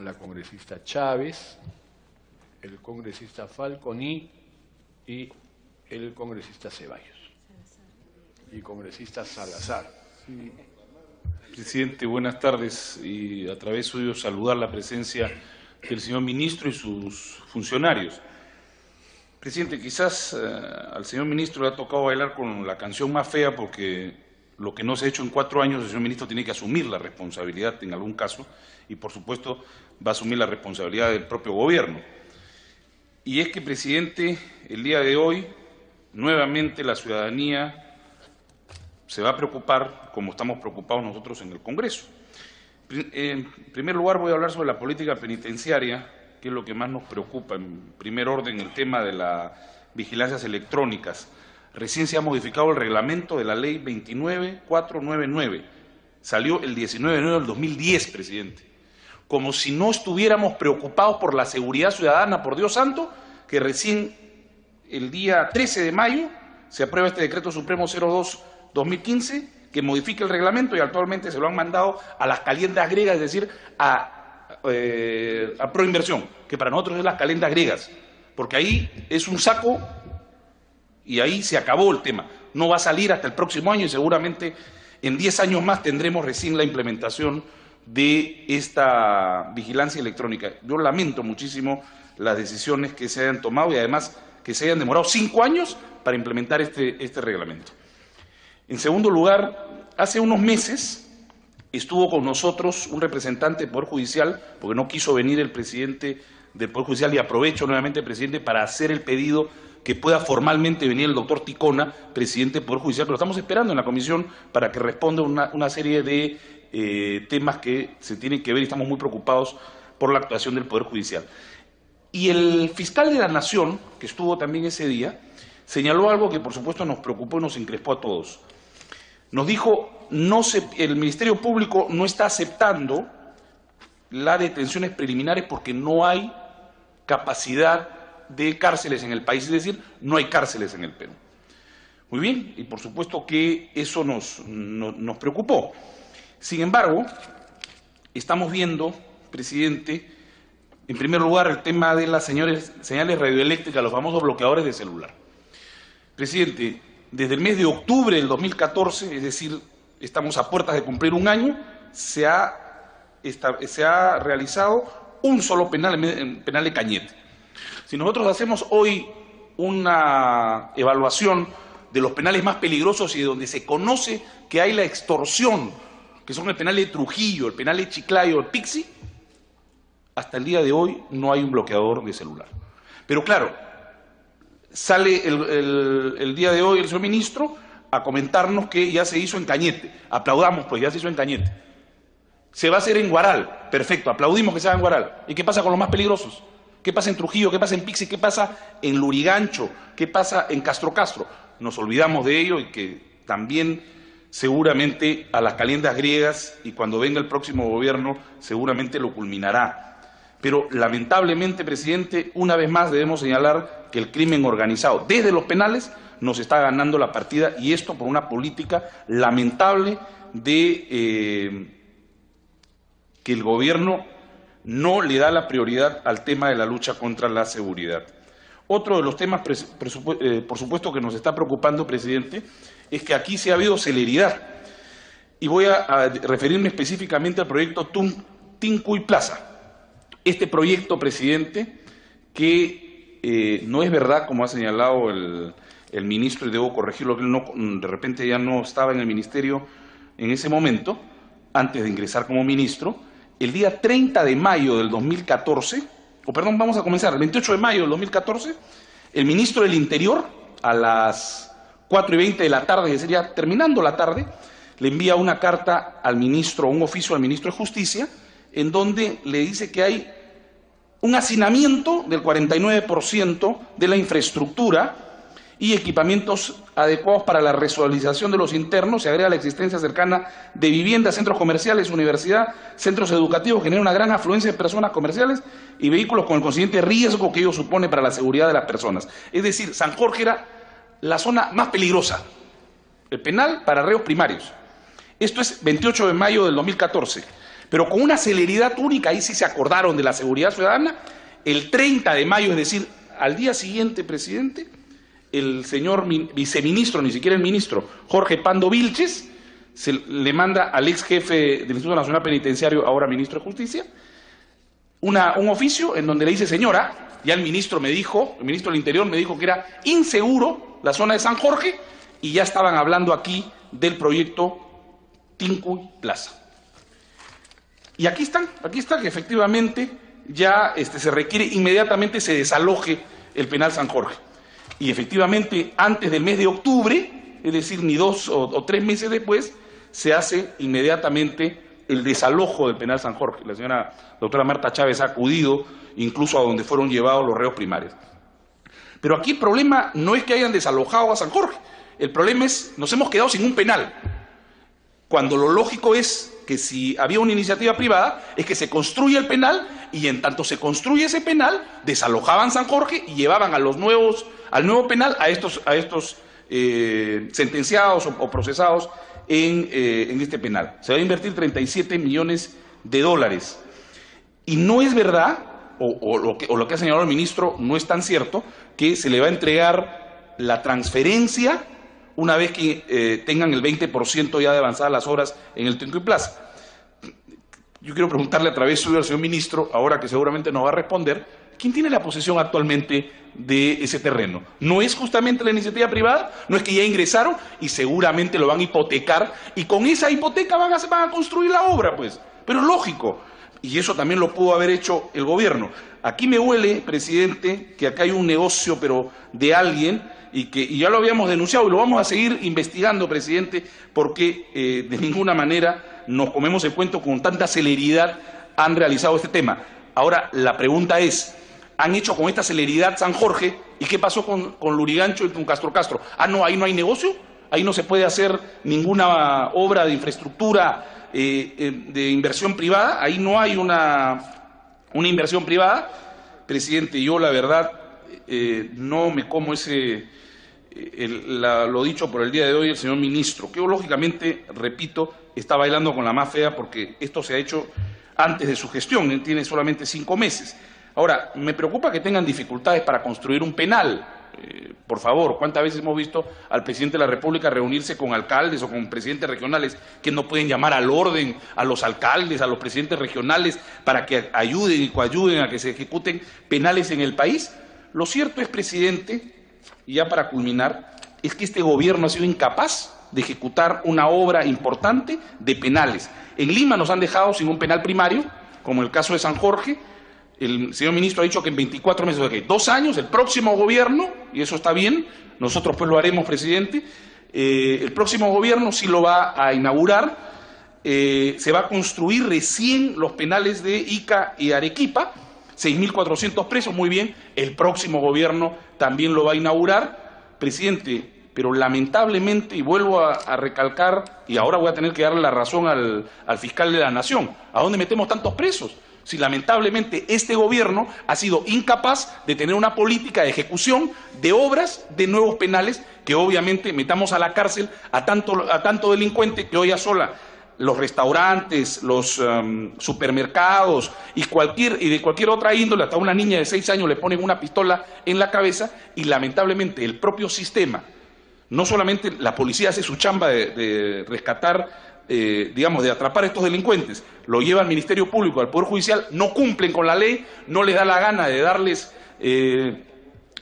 la congresista Chávez, el congresista Falconi y el congresista Ceballos y congresista Salazar. Sí. Presidente, buenas tardes, y a través suyo saludar la presencia del señor ministro y sus funcionarios. Presidente, quizás al señor ministro le ha tocado bailar con la canción más fea, porque lo que no se ha hecho en 4 años, el señor ministro tiene que asumir la responsabilidad en algún caso, y por supuesto va a asumir la responsabilidad del propio gobierno. Y es que, presidente, el día de hoy, nuevamente la ciudadanía se va a preocupar, como estamos preocupados nosotros en el Congreso. En primer lugar, voy a hablar sobre la política penitenciaria, que es lo que más nos preocupa. En primer orden, el tema de las vigilancias electrónicas. Recién se ha modificado el reglamento de la ley 29499. Salió el 19 de enero del 2010, presidente. Como si no estuviéramos preocupados por la seguridad ciudadana, por Dios santo, que recién el día 13 de mayo se aprueba este decreto supremo 02-2015, que modifica el reglamento, y actualmente se lo han mandado a las calientas griegas, es decir, a Proinversión, que para nosotros es las calientas griegas, porque ahí es un saco y ahí se acabó el tema. No va a salir hasta el próximo año, y seguramente en 10 años más tendremos recién la implementación de esta vigilancia electrónica. Yo lamento muchísimo las decisiones que se hayan tomado, y además que se hayan demorado 5 años para implementar este reglamento. En segundo lugar, hace unos meses estuvo con nosotros un representante del Poder Judicial, porque no quiso venir el presidente del Poder Judicial, y aprovecho nuevamente, presidente, para hacer el pedido que pueda formalmente venir el doctor Ticona, presidente del Poder Judicial, que lo estamos esperando en la comisión para que responda una serie de temas que se tienen que ver, y estamos muy preocupados por la actuación del Poder Judicial. Y el fiscal de la Nación, que estuvo también ese día, señaló algo que por supuesto nos preocupó y nos encrespó a todos. Nos dijo, el Ministerio Público no está aceptando las detenciones preliminares porque no hay capacidad de cárceles en el país, es decir, no hay cárceles en el Perú. Muy bien, y por supuesto que eso nos preocupó. Sin embargo, estamos viendo, presidente, en primer lugar, el tema de las señales radioeléctricas, los famosos bloqueadores de celular. Presidente, desde el mes de octubre del 2014, es decir, estamos a puertas de cumplir un año, se ha realizado un solo penal de Cañete. Si nosotros hacemos hoy una evaluación de los penales más peligrosos y donde se conoce que hay la extorsión, que son el penal de Trujillo, el penal de Chiclayo, el Pixi, hasta el día de hoy no hay un bloqueador de celular. Pero claro, sale el día de hoy el señor ministro a comentarnos que ya se hizo en Cañete. Aplaudamos, pues ya se hizo en Cañete. Se va a hacer en Guaral. Perfecto, aplaudimos que se haga en Guaral. ¿Y qué pasa con los más peligrosos? ¿Qué pasa en Trujillo? ¿Qué pasa en Pixi? ¿Qué pasa en Lurigancho? ¿Qué pasa en Castro Castro? Nos olvidamos de ello, y que también seguramente a las calientas griegas, y cuando venga el próximo gobierno seguramente lo culminará. Pero lamentablemente, presidente, una vez más debemos señalar que el crimen organizado desde los penales nos está ganando la partida, y esto por una política lamentable de que el gobierno no le da la prioridad al tema de la lucha contra la seguridad. Otro de los temas, por supuesto, que nos está preocupando, presidente, es que aquí sí ha habido celeridad. Y voy a referirme específicamente al proyecto Tincuy Plaza. Este proyecto, presidente, que no es verdad, como ha señalado el ministro, y debo corregirlo, que él de repente ya no estaba en el ministerio en ese momento, antes de ingresar como ministro. El día 30 de mayo del 2014, vamos a comenzar, el 28 de mayo del 2014, el ministro del Interior, a las 4:20 de la tarde, es decir, ya terminando la tarde, le envía una carta al ministro, un oficio al ministro de Justicia, en donde le dice que hay un hacinamiento del 49% de la infraestructura y equipamientos adecuados para la resocialización de los internos. Se agrega la existencia cercana de viviendas, centros comerciales, universidad, centros educativos, genera una gran afluencia de personas comerciales y vehículos con el consiguiente riesgo que ello supone para la seguridad de las personas. Es decir, San Jorge era la zona más peligrosa, el penal para reos primarios. Esto es 28 de mayo del 2014. pero con una celeridad única. Ahí sí se acordaron de la seguridad ciudadana. El 30 de mayo, es decir, al día siguiente, presidente, el señor viceministro, ni siquiera el ministro, Jorge Pando Vilches, le manda al ex jefe del Instituto Nacional Penitenciario, ahora ministro de Justicia, un oficio en donde le dice: señora, ya el ministro del Interior me dijo que era inseguro la zona de San Jorge y ya estaban hablando aquí del proyecto Tincuy Plaza. Y aquí está que efectivamente ya se requiere inmediatamente se desaloje el penal San Jorge. Y efectivamente antes del mes de octubre, es decir, ni 2 o 3 meses después, se hace inmediatamente el desalojo del penal San Jorge. La señora doctora Marta Chávez ha acudido incluso a donde fueron llevados los reos primarios. Pero aquí el problema no es que hayan desalojado a San Jorge, el problema es nos hemos quedado sin un penal, cuando lo lógico es que si había una iniciativa privada es que se construye el penal y en tanto se construye ese penal desalojaban San Jorge y llevaban al nuevo penal a estos sentenciados o procesados en este penal. Se va a invertir $37 millones. Y no es verdad, o lo que ha señalado el ministro no es tan cierto, que se le va a entregar la transferencia una vez que tengan el 20% ya de avanzadas las obras en el Tincuy Plaza. Yo quiero preguntarle a través suyo al señor ministro, ahora que seguramente nos va a responder, ¿quién tiene la posesión actualmente de ese terreno? ¿No es justamente la iniciativa privada? ¿No es que ya ingresaron y seguramente lo van a hipotecar y con esa hipoteca van a construir la obra, pues? Pero es lógico. Y eso también lo pudo haber hecho el gobierno. Aquí me huele, presidente, que acá hay un negocio, pero de alguien, y ya lo habíamos denunciado y lo vamos a seguir investigando, presidente, porque de ninguna manera nos comemos el cuento con tanta celeridad han realizado este tema. Ahora, la pregunta es, ¿han hecho con esta celeridad San Jorge? ¿Y qué pasó con Lurigancho y con Castro Castro? Ah, no, ahí no hay negocio, ahí no se puede hacer ninguna obra de infraestructura de inversión privada, ahí no hay una inversión privada. Presidente, yo la verdad no me como lo dicho por el día de hoy el señor ministro, que yo, lógicamente, repito, está bailando con la más fea porque esto se ha hecho antes de su gestión, él tiene solamente 5 meses. Ahora, me preocupa que tengan dificultades para construir un penal. Por favor, ¿cuántas veces hemos visto al presidente de la República reunirse con alcaldes o con presidentes regionales que no pueden llamar al orden a los alcaldes, a los presidentes regionales para que ayuden y coayuden a que se ejecuten penales en el país? Lo cierto es, presidente, y ya para culminar, es que este gobierno ha sido incapaz de ejecutar una obra importante de penales. En Lima nos han dejado sin un penal primario, como el caso de San Jorge. El señor ministro ha dicho que en 24 meses, okay, 2 años, el próximo gobierno, y eso está bien, nosotros pues lo haremos, presidente, el próximo gobierno sí lo va a inaugurar, se va a construir recién los penales de Ica y Arequipa, 6.400 presos, muy bien, el próximo gobierno también lo va a inaugurar, presidente, pero lamentablemente, y vuelvo a recalcar, y ahora voy a tener que darle la razón al fiscal de la Nación, ¿a dónde metemos tantos presos? Si lamentablemente este gobierno ha sido incapaz de tener una política de ejecución de obras de nuevos penales, que obviamente metamos a la cárcel a tanto delincuente que hoy asola los restaurantes, los supermercados y de cualquier otra índole, hasta una niña de 6 años le ponen una pistola en la cabeza y lamentablemente el propio sistema, no solamente la policía hace su chamba de rescatar, digamos, de atrapar a estos delincuentes, lo lleva al Ministerio Público, al Poder Judicial, no cumplen con la ley, no les da la gana de darles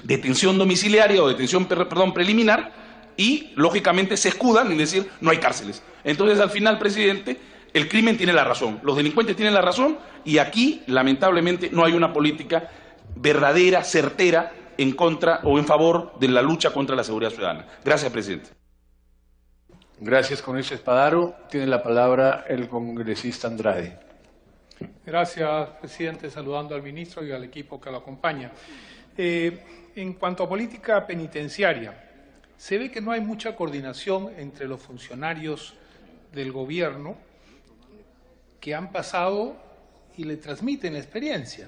detención domiciliaria o detención, preliminar, y lógicamente se escudan en decir no hay cárceles. Entonces, al final, presidente, el crimen tiene la razón, los delincuentes tienen la razón, y aquí, lamentablemente, no hay una política verdadera, certera, en contra o en favor de la lucha contra la seguridad ciudadana. Gracias, presidente. Gracias, congresista Espadaro. Tiene la palabra el congresista Andrade. Gracias, presidente. Saludando al ministro y al equipo que lo acompaña. En cuanto a política penitenciaria, se ve que no hay mucha coordinación entre los funcionarios del gobierno que han pasado y le transmiten la experiencia.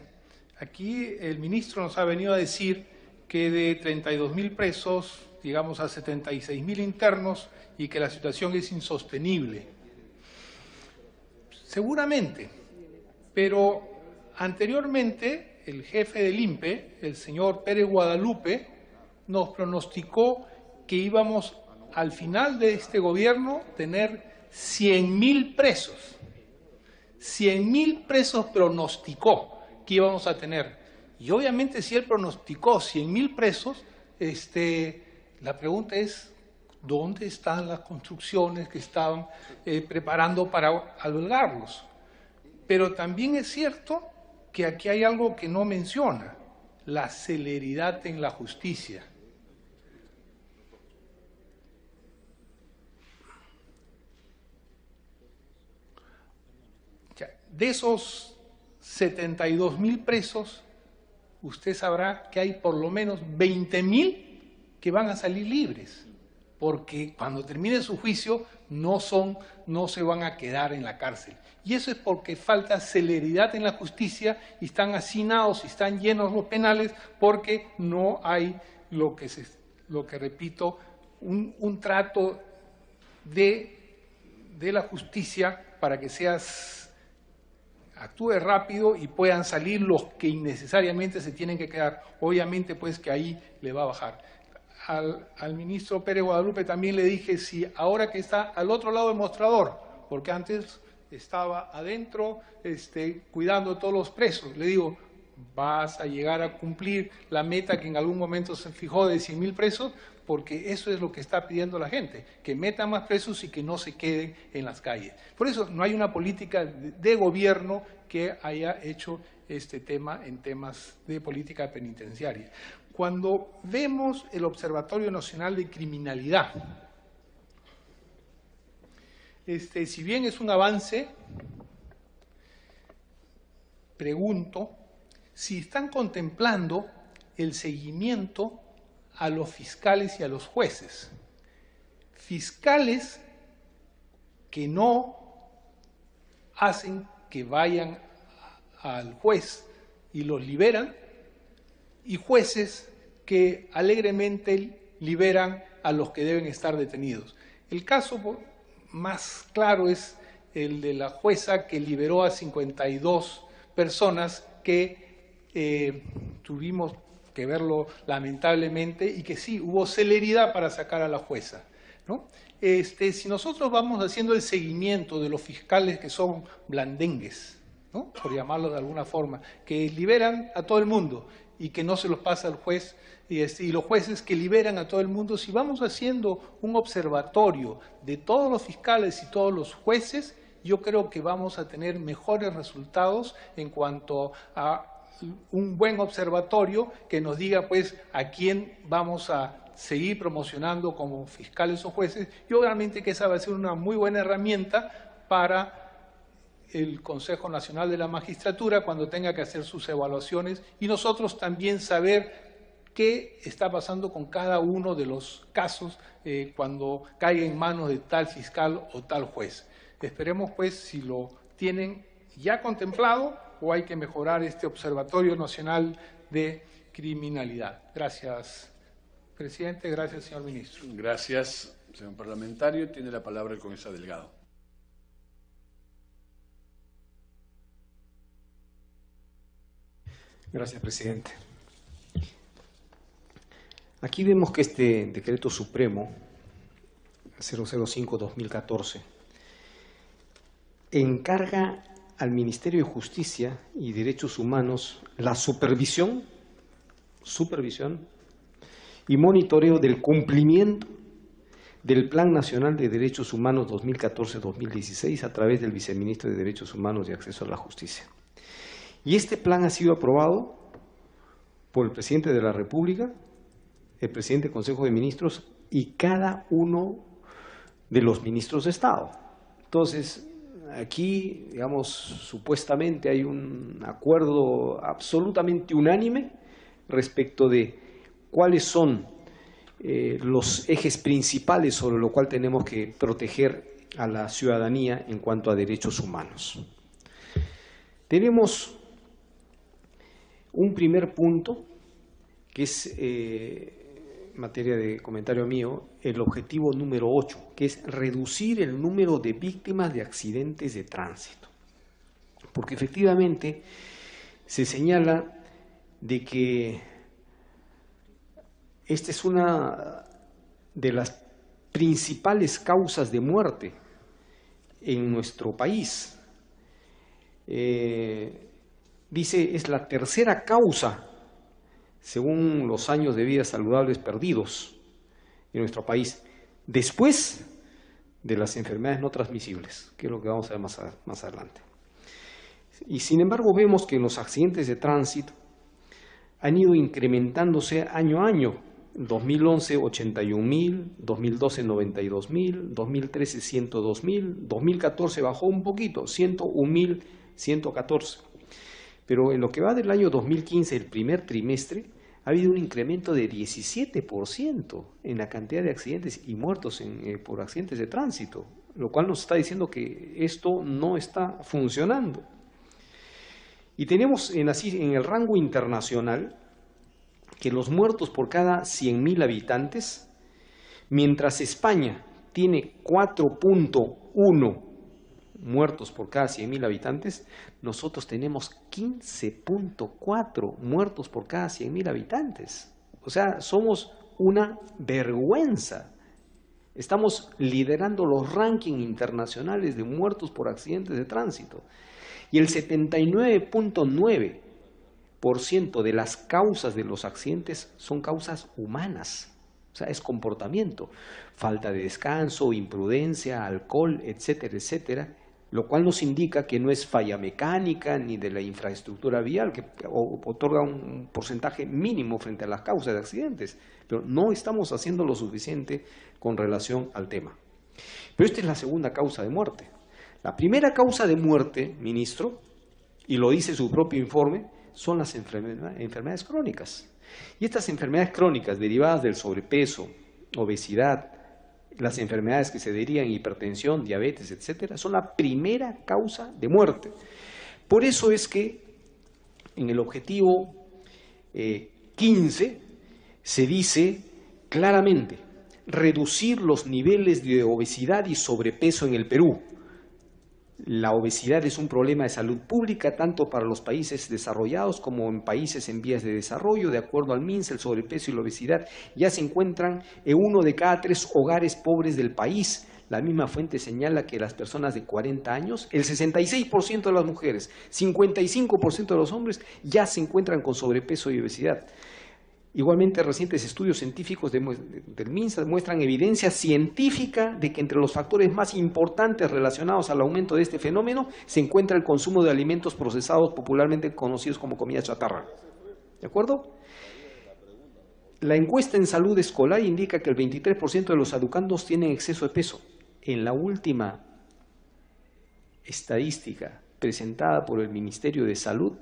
Aquí el ministro nos ha venido a decir que de 32.000 presos, llegamos a 76.000 internos y que la situación es insostenible. Seguramente, pero anteriormente el jefe del INPE, el señor Pérez Guadalupe, nos pronosticó que íbamos al final de este gobierno tener 100.000 presos. 100.000 presos pronosticó que íbamos a tener. Y obviamente si él pronosticó 100.000 presos, la pregunta es, ¿dónde están las construcciones que estaban preparando para albergarlos? Pero también es cierto que aquí hay algo que no menciona, la celeridad en la justicia. De esos 72.000 presos, usted sabrá que hay por lo menos 20.000 que van a salir libres, porque cuando termine su juicio no se van a quedar en la cárcel. Y eso es porque falta celeridad en la justicia y están hacinados y están llenos los penales porque no hay lo que repito, un trato de la justicia para que actúe rápido y puedan salir los que innecesariamente se tienen que quedar. Obviamente, pues, que ahí le va a bajar. Al ministro Pérez Guadalupe también le dije si ahora que está al otro lado del mostrador, porque antes estaba adentro cuidando a todos los presos, le digo, vas a llegar a cumplir la meta que en algún momento se fijó de 100.000 presos, porque eso es lo que está pidiendo la gente, que metan más presos y que no se queden en las calles. Por eso no hay una política de gobierno que haya hecho este tema en temas de política penitenciaria. Cuando vemos el Observatorio Nacional de Criminalidad, si bien es un avance, pregunto si están contemplando el seguimiento a los fiscales y a los jueces. Fiscales que no hacen que vayan al juez y los liberan, y jueces que alegremente liberan a los que deben estar detenidos. El caso más claro es el de la jueza que liberó a 52 personas que tuvimos que verlo lamentablemente y que sí, hubo celeridad para sacar a la jueza, ¿no? Si nosotros vamos haciendo el seguimiento de los fiscales que son blandengues, ¿no?, por llamarlo de alguna forma, que liberan a todo el mundo y que no se los pasa al juez, y los jueces que liberan a todo el mundo, si vamos haciendo un observatorio de todos los fiscales y todos los jueces, yo creo que vamos a tener mejores resultados en cuanto a un buen observatorio que nos diga pues a quién vamos a seguir promocionando como fiscales o jueces, y obviamente que esa va a ser una muy buena herramienta para el Consejo Nacional de la Magistratura cuando tenga que hacer sus evaluaciones, y nosotros también saber qué está pasando con cada uno de los casos cuando caiga en manos de tal fiscal o tal juez. Esperemos pues si lo tienen ya contemplado o hay que mejorar este Observatorio Nacional de Criminalidad. Gracias, presidente. Gracias, señor ministro. Gracias, señor parlamentario. Tiene la palabra el congresista Delgado. Gracias, presidente. Aquí vemos que este decreto supremo 005-2014 encarga al Ministerio de Justicia y Derechos Humanos la supervisión y monitoreo del cumplimiento del Plan Nacional de Derechos Humanos 2014-2016 a través del Viceministro de Derechos Humanos y Acceso a la Justicia. Y este plan ha sido aprobado por el Presidente de la República, el Presidente del Consejo de Ministros y cada uno de los ministros de Estado. Entonces, aquí, digamos, supuestamente hay un acuerdo absolutamente unánime respecto de cuáles son los ejes principales sobre lo cual tenemos que proteger a la ciudadanía en cuanto a derechos humanos. Tenemos un primer punto que es, materia de comentario mío, el objetivo número 8, que es reducir el número de víctimas de accidentes de tránsito. porque efectivamente se señala de que esta es una de las principales causas de muerte en nuestro país. Dice, es la tercera causa, según los años de vida saludables perdidos en nuestro país, después de las enfermedades no transmisibles, que es lo que vamos a ver más adelante. Y sin embargo vemos que los accidentes de tránsito han ido incrementándose año a año. 2011, 81.000, 2012, 92.000, 2013, 102.000, 2014 bajó un poquito, 101.114. Pero en lo que va del año 2015, el primer trimestre, ha habido un incremento de 17% en la cantidad de accidentes y muertos por accidentes de tránsito, lo cual nos está diciendo que esto no está funcionando. Y tenemos en el rango internacional que los muertos por cada 100.000 habitantes, mientras España tiene 4.1 muertos por cada 100.000 habitantes, nosotros tenemos 15.4 muertos por cada 100.000 habitantes. O sea, somos una vergüenza. Estamos liderando los rankings internacionales de muertos por accidentes de tránsito. Y el 79.9% de las causas de los accidentes son causas humanas. O sea, es comportamiento, falta de descanso, imprudencia, alcohol, etcétera, etcétera, lo cual nos indica que no es falla mecánica ni de la infraestructura vial, que otorga un porcentaje mínimo frente a las causas de accidentes, pero no estamos haciendo lo suficiente con relación al tema. Pero esta es la segunda causa de muerte. La primera causa de muerte, ministro, y lo dice su propio informe, son las enfermedades crónicas. Y estas enfermedades crónicas derivadas del sobrepeso, obesidad, las enfermedades que se derivan en hipertensión, diabetes, etcétera, son la primera causa de muerte. Por eso es que en el objetivo 15 se dice claramente reducir los niveles de obesidad y sobrepeso en el Perú. La obesidad es un problema de salud pública tanto para los países desarrollados como en países en vías de desarrollo. De acuerdo al MINSA, el sobrepeso y la obesidad ya se encuentran en 1 de cada 3 hogares pobres del país. La misma fuente señala que las personas de 40 años, el 66% de las mujeres, 55% de los hombres ya se encuentran con sobrepeso y obesidad. Igualmente, recientes estudios científicos del MINSA muestran evidencia científica de que entre los factores más importantes relacionados al aumento de este fenómeno se encuentra el consumo de alimentos procesados, popularmente conocidos como comida chatarra. ¿De acuerdo? La encuesta en salud escolar indica que el 23% de los educandos tienen exceso de peso. En la última estadística presentada por el Ministerio de Salud,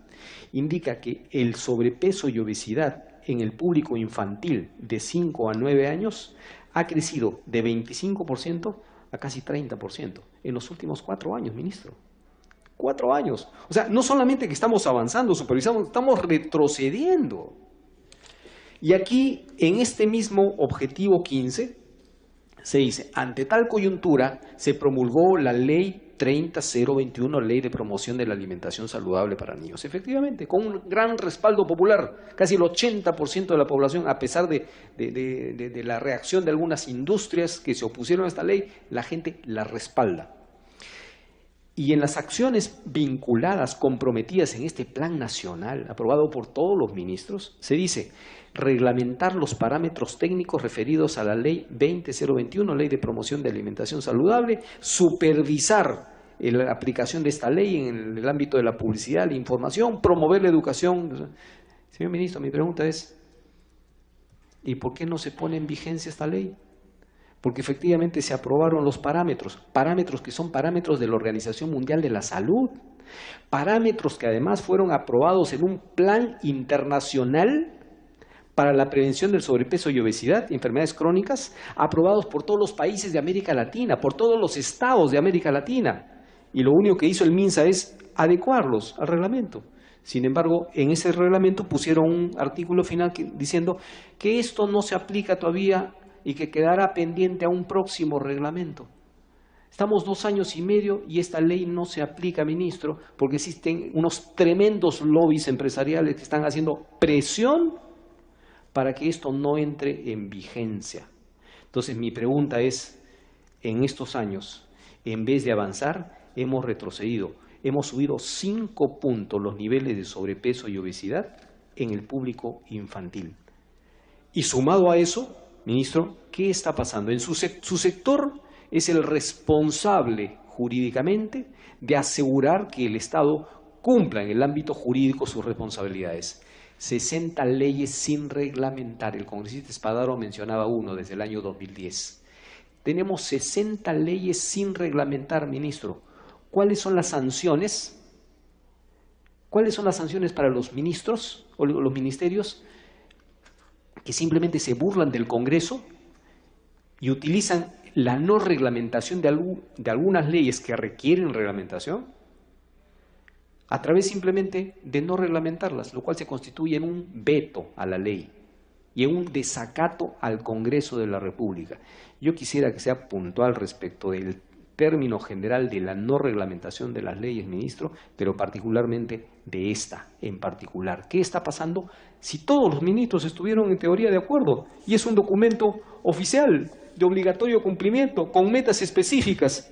indica que el sobrepeso y obesidad en el público infantil de 5 a 9 años ha crecido de 25% a casi 30% en los últimos 4 años, ministro. 4 años. O sea, no solamente que estamos avanzando, supervisamos, estamos retrocediendo. Y aquí, en este mismo objetivo 15, se dice, ante tal coyuntura, se promulgó la Ley 30.021, Ley de Promoción de la Alimentación Saludable para Niños. Efectivamente, con un gran respaldo popular, casi el 80% de la población, a pesar de la reacción de algunas industrias que se opusieron a esta ley, la gente la respalda. Y en las acciones vinculadas, comprometidas en este plan nacional, aprobado por todos los ministros, se dice reglamentar los parámetros técnicos referidos a la Ley 20.021, Ley de Promoción de Alimentación Saludable, supervisar la aplicación de esta ley en el ámbito de la publicidad, la información, promover la educación. Señor ministro, mi pregunta es, ¿y por qué no se pone en vigencia esta ley? Porque efectivamente se aprobaron los parámetros que son parámetros de la Organización Mundial de la Salud, parámetros que además fueron aprobados en un plan internacional para la prevención del sobrepeso y obesidad y enfermedades crónicas, aprobados por todos los países de América Latina, por todos los estados de América Latina. Y lo único que hizo el MINSA es adecuarlos al reglamento. Sin embargo, en ese reglamento pusieron un artículo final diciendo que esto no se aplica todavía y que quedará pendiente a un próximo reglamento. Estamos 2 años y medio y esta ley no se aplica, ministro, porque existen unos tremendos lobbies empresariales que están haciendo presión para que esto no entre en vigencia. Entonces mi pregunta es, en estos años, en vez de avanzar, hemos retrocedido. Hemos subido 5 puntos los niveles de sobrepeso y obesidad en el público infantil. Y sumado a eso, ministro, ¿qué está pasando? En su sector es el responsable jurídicamente de asegurar que el Estado cumpla en el ámbito jurídico sus responsabilidades. 60 leyes sin reglamentar. El congresista Spadaro mencionaba uno desde el año 2010. Tenemos 60 leyes sin reglamentar, ministro. ¿Cuáles son las sanciones? ¿Cuáles son las sanciones para los ministros o los ministerios que simplemente se burlan del Congreso y utilizan la no reglamentación de algunas leyes que requieren reglamentación a través simplemente de no reglamentarlas, lo cual se constituye en un veto a la ley y en un desacato al Congreso de la República? Yo quisiera que sea puntual respecto del término general de la no reglamentación de las leyes, ministro, pero particularmente de esta en particular. ¿Qué está pasando si todos los ministros estuvieron en teoría de acuerdo y es un documento oficial de obligatorio cumplimiento con metas específicas?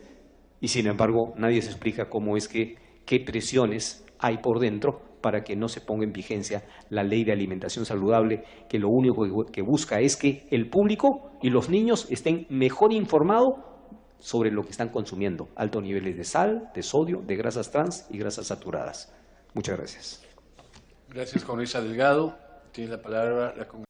Y sin embargo nadie se explica cómo es que, qué presiones hay por dentro para que no se ponga en vigencia la ley de alimentación saludable, que lo único que busca es que el público y los niños estén mejor informados sobre lo que están consumiendo, altos niveles de sal, de sodio, de grasas trans y grasas saturadas. Muchas gracias. Gracias, congresista Delgado. Tiene la palabra la congresista.